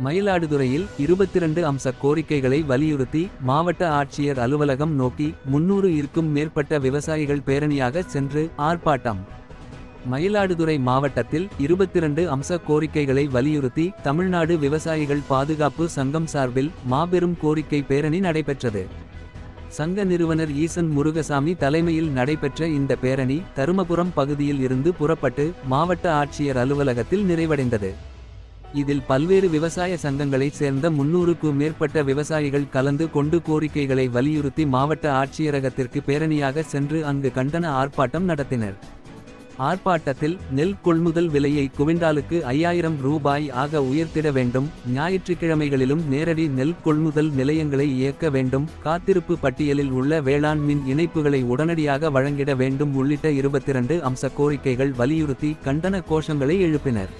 மயிலாடுதுறையில் 22 அம்ச கோரிக்கைகளை வலியுறுத்தி மாவட்ட ஆட்சியர் அலுவலகம் நோக்கி 300 இருக்கும் மேற்பட்ட விவசாயிகள் பேரணியாக சென்று ஆர்ப்பாட்டம். மயிலாடுதுறை மாவட்டத்தில் 22 அம்ச கோரிக்கைகளை வலியுறுத்தி தமிழ்நாடு விவசாயிகள் பாதுகாப்பு சங்கம் சார்பில் மாபெரும் கோரிக்கை பேரணி நடைபெற்றது. சங்க நிறுவனர் ஈசன் முருகசாமி தலைமையில் நடைபெற்ற இந்த பேரணி தருமபுரம் பகுதியில் இருந்து புறப்பட்டு மாவட்ட ஆட்சியர் அலுவலகத்தில் நிறைவடைந்தது. இதில் பல்வேறு விவசாய சங்கங்களைச் சேர்ந்த 300க்கும் மேற்பட்ட விவசாயிகள் கலந்து கொண்டு கோரிக்கைகளை வலியுறுத்தி மாவட்ட ஆட்சியரகத்திற்கு பேரணியாக சென்று அங்கு கண்டன ஆர்ப்பாட்டம் நடத்தினர். ஆர்ப்பாட்டத்தில் நெல் கொள்முதல் விலையை குவிண்டாலுக்கு 5000 ரூபாய் ஆக உயர்த்திட வேண்டும், ஞாயிற்றுக்கிழமைகளிலும் நேரடி நெல் கொள்முதல் நிலையங்களை இயக்க வேண்டும், காத்திருப்பு பட்டியலில் உள்ள வேளாண் மின் இணைப்புகளை உடனடியாக வழங்கிட வேண்டும் உள்ளிட்ட 22 அம்ச கோரிக்கைகள் வலியுறுத்தி கண்டன கோஷங்களை எழுப்பினர்.